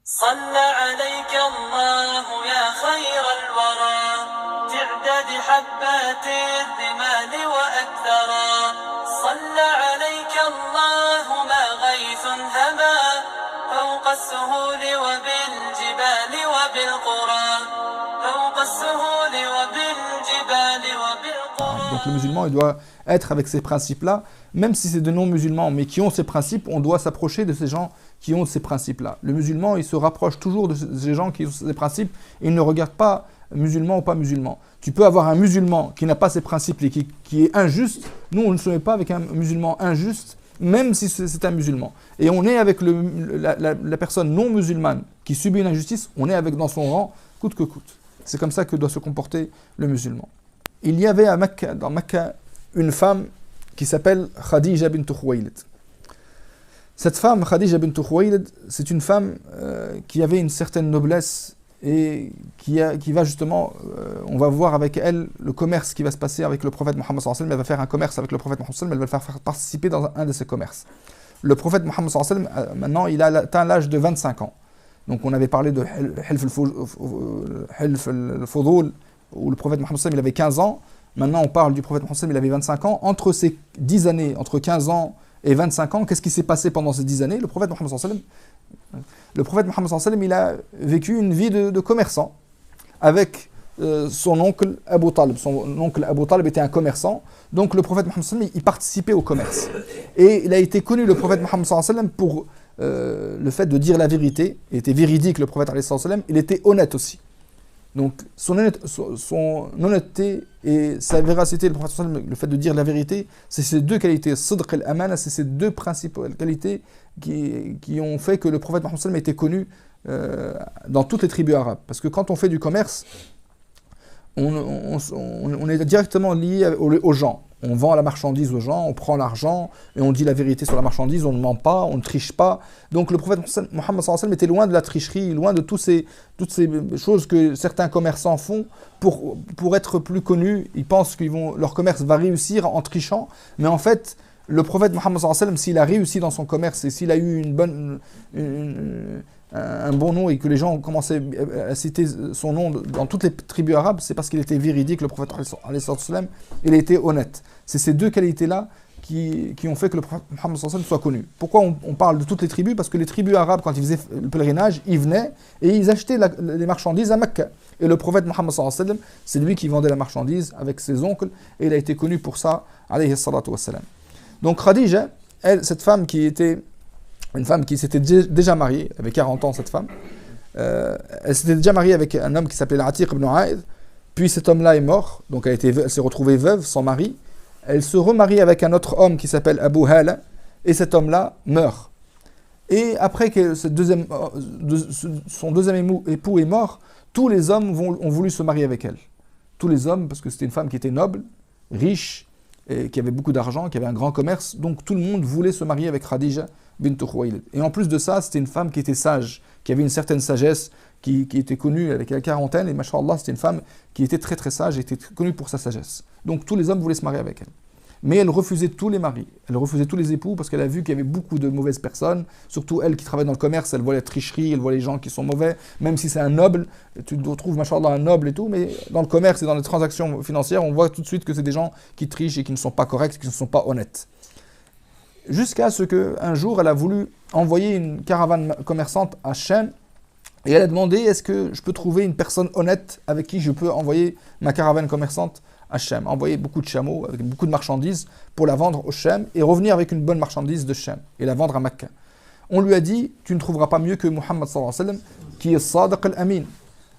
صلى عليك الله يا خير الورى تعداد حبات الرمال وأكثرا صلى عليك الله ما غيث هما فوق السهول وبالجبال وبالقرى فوق السهول وبالجبال وبالقرى. Donc le musulman, il doit être avec ces principes-là, même si c'est de non-musulmans, mais qui ont ces principes, on doit s'approcher de ces gens qui ont ces principes-là. Le musulman, il se rapproche toujours de ces gens qui ont ces principes, et il ne regarde pas musulman ou pas musulman. Tu peux avoir un musulman qui n'a pas ces principes et qui est injuste. Nous, on ne se met pas avec un musulman injuste, même si c'est un musulman. Et on est avec la personne non musulmane qui subit une injustice, on est avec dans son rang, coûte que coûte. C'est comme ça que doit se comporter le musulman. Il y avait à Mecca, dans Mecca, une femme qui s'appelle Khadija bint Khuwaylid. Cette femme, Khadija bint Khuwaylid, c'est une femme qui avait une certaine noblesse et qui va justement, on va voir avec elle le commerce qui va se passer avec le prophète Mohammed sallallahu alayhi wa sallam. Elle va faire un commerce avec le prophète Mohammed sallallahu alayhi wa sallam, elle va le faire participer dans un de ses commerces. Le prophète Mohammed sallallahu alayhi wa sallam, maintenant, il a atteint l'âge de 25 ans. Donc on avait parlé de Hilf al-Fudul, où le prophète Mohammed sallallahu alayhi wa sallam, il avait 15 ans. Maintenant, on parle du prophète Mohammed sallallahu alayhi wa sallam, il avait 25 ans. Entre ces 10 années, entre 15 ans et 25 ans, qu'est-ce qui s'est passé pendant ces 10 années? Le prophète Mohammed sallallahu alayhi wa sallam, il a vécu une vie de commerçant avec son oncle Abu Talib. Son oncle Abu Talib était un commerçant, donc le prophète Mohammed sallallahu alayhi wa sallam, il participait au commerce. Et il a été connu, le prophète Mohammed sallallahu alayhi wa sallam, pour le fait de dire la vérité. Il était véridique, le prophète sallallahu alayhi wa sallam, il était honnête aussi. Donc son honnêteté et sa véracité, le fait de dire la vérité, c'est ces deux qualités, sidq et amana, c'est ces deux principales qualités qui ont fait que le prophète Mohammed sallallahu alayhi wa sallam était connu dans toutes les tribus arabes. Parce que quand on fait du commerce, on est directement lié aux gens. On vend la marchandise aux gens, on prend l'argent et on dit la vérité sur la marchandise, on ne ment pas, on ne triche pas. Donc le prophète Mohammed sallallahu alayhi wa sallam était loin de la tricherie, loin de toutes ces choses que certains commerçants font pour être plus connus. Ils pensent que leur commerce va réussir en trichant, mais en fait, le prophète Mohammed sallallahu alayhi wa sallam, s'il a réussi dans son commerce et s'il a eu un bon nom et que les gens ont commencé à citer son nom dans toutes les tribus arabes, c'est parce qu'il était véridique, le prophète alayhi sallam, il était honnête. C'est ces deux qualités-là qui ont fait que le prophète Mohammed sallallahu alayhi wa sallam soit connu. Pourquoi on parle de toutes les tribus? Parce que les tribus arabes, quand ils faisaient le pèlerinage, ils venaient et ils achetaient les marchandises à Mecca. Et le prophète Mohammed sallallahu alayhi wa sallam, c'est lui qui vendait la marchandise avec ses oncles et il a été connu pour ça, alayhi salatu wa sallam. Donc Khadija, elle, cette femme qui était une femme qui s'était déjà mariée, elle avait 40 ans cette femme, elle s'était déjà mariée avec un homme qui s'appelait Atiq ibn Aïd, puis cet homme-là est mort, donc elle s'est retrouvée veuve, sans mari, elle se remarie avec un autre homme qui s'appelle Abu Hala, et cet homme-là meurt. Et après que son deuxième époux est mort, tous les hommes ont voulu se marier avec elle. Tous les hommes, parce que c'était une femme qui était noble, riche, et qui avait beaucoup d'argent, qui avait un grand commerce, donc tout le monde voulait se marier avec Khadija bint Khuwaylid. Et en plus de ça, c'était une femme qui était sage, qui avait une certaine sagesse, qui était connue avec la quarantaine, et mashallah, c'était une femme qui était très très sage, et était connue pour sa sagesse. Donc tous les hommes voulaient se marier avec elle. Mais elle refusait tous les maris, elle refusait tous les époux, parce qu'elle a vu qu'il y avait beaucoup de mauvaises personnes, surtout elle qui travaille dans le commerce, elle voit la tricherie, elle voit les gens qui sont mauvais, même si c'est un noble, tu trouves mashallah un noble et tout, mais dans le commerce et dans les transactions financières, on voit tout de suite que c'est des gens qui trichent et qui ne sont pas corrects, qui ne sont pas honnêtes. Jusqu'à ce qu'un jour, elle a voulu envoyer une caravane commerçante à Shem, et elle a demandé, est-ce que je peux trouver une personne honnête avec qui je peux envoyer ma caravane commerçante à Shem, envoyer beaucoup de chameaux, avec beaucoup de marchandises, pour la vendre au Shem, et revenir avec une bonne marchandise de Shem, et la vendre à Mecca. On lui a dit, tu ne trouveras pas mieux que Muhammad sallallahu alayhi wa sallam, qui est Sadiq al-Amin.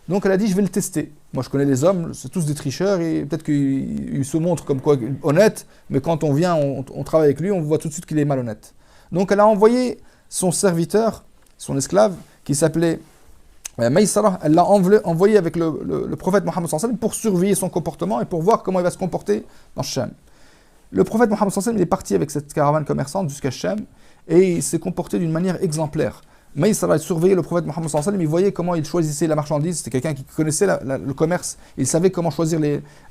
Donc elle a dit, je vais le tester. Moi je connais les hommes, c'est tous des tricheurs, et peut-être qu'ils se montrent comme quoi honnêtes, mais quand on vient, on travaille avec lui, on voit tout de suite qu'il est malhonnête. Donc elle a envoyé son serviteur, son esclave, qui s'appelait Maïsara, elle l'a envoyé avec le prophète Mohammed sallallahu alayhi wa sallam pour surveiller son comportement et pour voir comment il va se comporter dans Shem. Le prophète Mohammed sallallahu alayhi wa sallam, il est parti avec cette caravane commerçante jusqu'à Shem et il s'est comporté d'une manière exemplaire. Maïsara surveillait le prophète Mohammed sallallahu alayhi wa sallam, il voyait comment il choisissait la marchandise, c'était quelqu'un qui connaissait le commerce, il savait comment choisir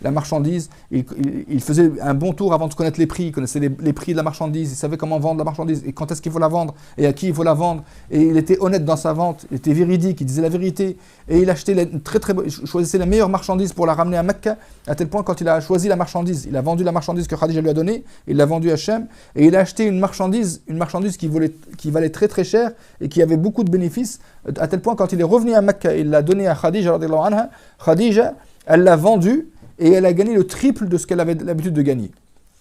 la marchandise, il faisait un bon tour avant de connaître les prix, il connaissait les prix de la marchandise, il savait comment vendre la marchandise, et quand est-ce qu'il faut la vendre, et à qui il faut la vendre, et il était honnête dans sa vente, il était véridique, il disait la vérité, et il achetait il choisissait la meilleure marchandise pour la ramener à Mecca, à tel point quand il a choisi la marchandise, il a vendu la marchandise que Khadija lui a donnée, il l'a vendue à Hachem, et il a acheté une marchandise qui valait très très cher, et qui avait beaucoup de bénéfices, à tel point quand il est revenu à Mecca, il l'a donné à Khadija radhiyallahu anha. Khadija, elle l'a vendu et elle a gagné le triple de ce qu'elle avait l'habitude de gagner.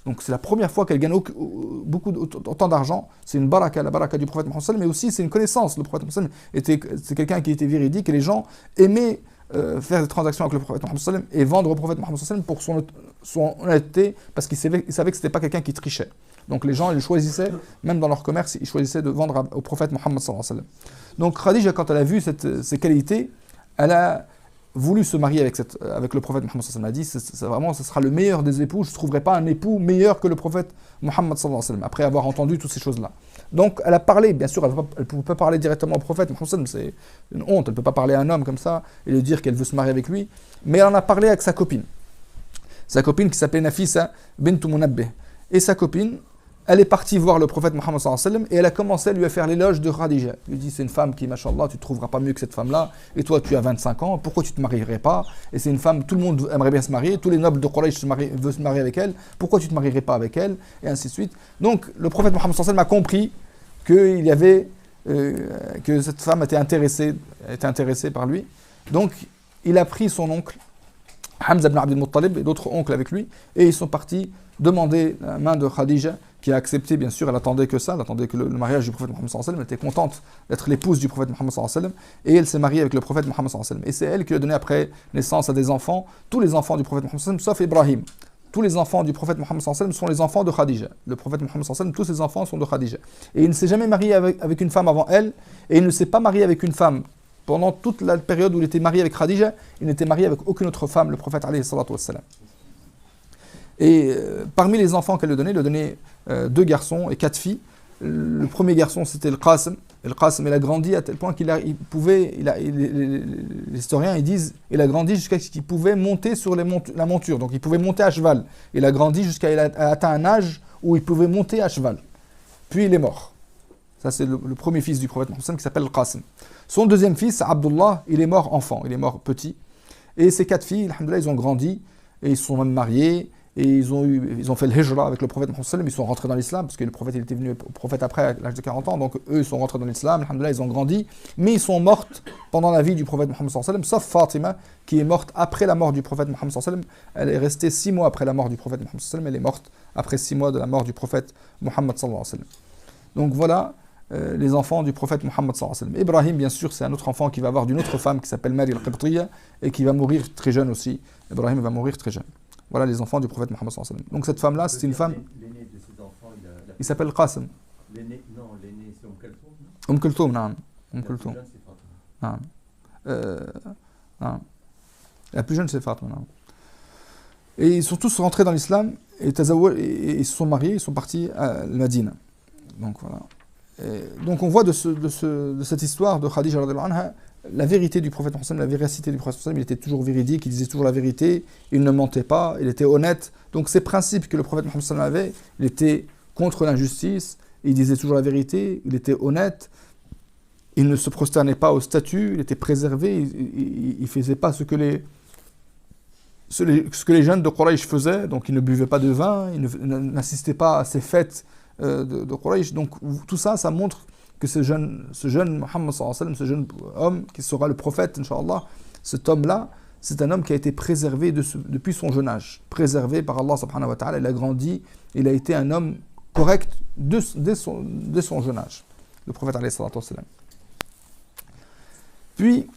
Donc c'est la première fois qu'elle gagne autant d'argent. C'est une baraka, la baraka du prophète Mohammed sallallahu alayhi wa sallam, mais aussi c'est une connaissance. Le prophète Mohammed sallallahu alayhi wa sallam c'est quelqu'un qui était véridique et les gens aimaient faire des transactions avec le prophète Mohammed sallallahu alayhi wa sallam et vendre au prophète Mohammed sallallahu alayhi wa sallam pour son honnêteté, parce qu'ils savaient que ce n'était pas quelqu'un qui trichait. Donc les gens, ils choisissaient, même dans leur commerce, ils choisissaient de vendre au prophète Mohammed sallallahu alayhi wa sallam. Donc Khadija, quand elle a vu ces qualités, elle a voulu se marier avec le prophète Mohammed sallallahu alayhi wa sallam. Elle a dit, vraiment, ce sera le meilleur des époux, je ne trouverai pas un époux meilleur que le prophète Mohammed sallallahu alayhi wa sallam, après avoir entendu toutes ces choses-là. Donc elle a parlé, bien sûr, elle ne peut pas parler directement au prophète Mohammed sallallahu alayhi wa sallam, c'est une honte, elle ne peut pas parler à un homme comme ça et lui dire qu'elle veut se marier avec lui, mais elle en a parlé avec sa copine qui s'appelait Nafisa bint Munabbih. Et sa copine, elle est partie voir le prophète Mohammed sallallahu alayhi wa sallam et elle a commencé à lui faire l'éloge de Khadija. Elle lui dit, c'est une femme qui, machallah, tu ne trouveras pas mieux que cette femme-là, et toi tu as 25 ans, pourquoi tu ne te marierais pas? Et c'est une femme, tout le monde aimerait bien se marier, tous les nobles de Quraysh veulent se marier avec elle, pourquoi tu ne te marierais pas avec elle? Et ainsi de suite. Donc le prophète Mohammed sallallahu alayhi wa sallam a compris qu'il y avait, que cette femme était intéressée par lui. Donc il a pris son oncle, Hamza ibn Abd al-Muttalib, et d'autres oncles avec lui, et ils sont partis demander la main de Khadija, qui a accepté, bien sûr, elle attendait que ça, elle attendait que le mariage du prophète Mohammed sallallahu alayhi wa sallam, elle était contente d'être l'épouse du prophète Mohammed sallallahu alayhi wa sallam, et elle s'est mariée avec le prophète Mohammed sallallahu alayhi wa sallam. Et c'est elle qui a donné après naissance à des enfants, tous les enfants du prophète Mohammed sallallahu alayhi wa sallam, sauf Ibrahim. Tous les enfants du prophète Mohammed sallallahu alayhi wa sallam sont les enfants de Khadija. Le prophète Mohammed sallallahu alayhi wa sallam, tous ses enfants sont de Khadija. Et il ne s'est jamais marié avec une femme avant elle, et il ne s'est pas marié avec une femme. Pendant toute la période où il était marié avec Khadija, il n'était marié avec aucune autre femme, le prophète alayhi salatu wa sallam. Et parmi les enfants qu'elle lui donnait, il lui donnait 2 garçons et 4 filles. Le premier garçon, c'était le Qasim. Et le Qasim, il a grandi à tel point les historiens ils disent, il a grandi jusqu'à ce qu'il pouvait monter sur la monture. Donc il pouvait monter à cheval. Il a grandi jusqu'à il a atteint un âge où il pouvait monter à cheval. Puis il est mort. Ça, c'est le premier fils du prophète Mohammed qui s'appelle le Qasim. Son deuxième fils, Abdullah, il est mort enfant, il est mort petit. Et ces 4 filles, alhamdoulilah, ils ont grandi et ils se sont même mariés. Et ils ont fait le hijra avec le prophète Mohammed, ils sont rentrés dans l'islam, parce que le prophète il était venu au prophète après, à l'âge de 40 ans, donc eux ils sont rentrés dans l'islam, alhamdoulilah, ils ont grandi, mais ils sont mortes pendant la vie du prophète Mohammed, sauf Fatima, qui est morte après la mort du prophète Mohammed, elle est restée 6 mois après la mort du prophète Mohammed, elle est morte après 6 mois de la mort du prophète Mohammed. Donc voilà les enfants du prophète Mohammed. Ibrahim, bien sûr, c'est un autre enfant qui va avoir d'une autre femme qui s'appelle Mari al-Qibtiyya, et qui va mourir très jeune aussi. Ibrahim va mourir très jeune. Voilà les enfants du prophète Mohammed sallallahu alayhi wa sallam. Donc cette femme-là, c'est une femme... L'aîné de ses enfants, il s'appelle Qasim. L'aîné, c'est Kulthum, non Kulthum, naam. Kulthum. Naam. La plus jeune, c'est Fatima. Naam. Et ils sont tous rentrés dans l'islam, et ils se sont mariés, ils sont partis à Médine. Donc voilà. Donc on voit de cette histoire de Khadija radhiyallahu anha, la vérité du prophète Mohammed, la véracité du prophète Mohammed, il était toujours véridique, il disait toujours la vérité, il ne mentait pas, il était honnête. Donc ces principes que le prophète Mohammed avait, il était contre l'injustice, il disait toujours la vérité, il était honnête, il ne se prosternait pas au statut, il était préservé, il ne faisait pas ce que les jeunes de Quraysh faisaient, donc il ne buvait pas de vin, il n'assistait pas à ces fêtes de Quraysh. Donc tout ça, ça montre que ce jeune Mohammed sallallahu alayhi wa sallam, ce jeune homme qui sera le prophète, Inch'Allah, cet homme-là, c'est un homme qui a été préservé depuis son jeune âge, préservé par Allah subhanahu wa ta'ala, il a grandi, il a été un homme correct dès son jeune âge, le prophète alayhi salatu wa sallam. Puis,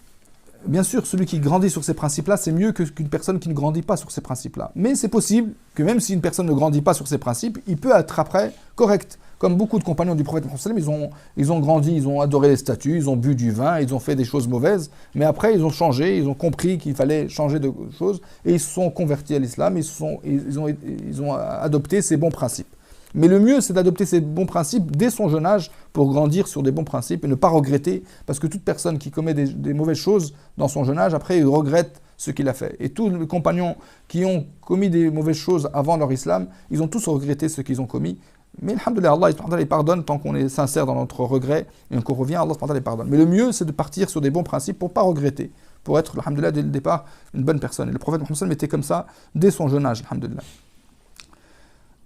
bien sûr, celui qui grandit sur ces principes-là, c'est mieux qu'une personne qui ne grandit pas sur ces principes-là. Mais c'est possible que même si une personne ne grandit pas sur ces principes, il peut être après correct. Comme beaucoup de compagnons du prophète Mohammed, ils ont grandi, ils ont adoré les statues, ils ont bu du vin, ils ont fait des choses mauvaises, mais après ils ont changé, ils ont compris qu'il fallait changer de choses, et ils se sont convertis à l'islam, ils ont adopté ces bons principes. Mais le mieux, c'est d'adopter ces bons principes dès son jeune âge pour grandir sur des bons principes et ne pas regretter, parce que toute personne qui commet des mauvaises choses dans son jeune âge, après il regrette ce qu'il a fait. Et tous les compagnons qui ont commis des mauvaises choses avant leur islam, ils ont tous regretté ce qu'ils ont commis. Mais alhamdoulilah, Allah les pardonne tant qu'on est sincère dans notre regret et qu'on revient, Allah les pardonne. Mais le mieux, c'est de partir sur des bons principes pour ne pas regretter, pour être, alhamdoulilah, dès le départ, une bonne personne. Et le prophète Mohammed était comme ça dès son jeune âge, alhamdoulilah.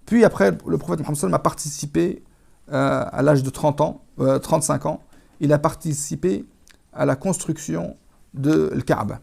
Puis après, le prophète Mohammed a participé à l'âge de 35 ans, il a participé à la construction de Kaaba.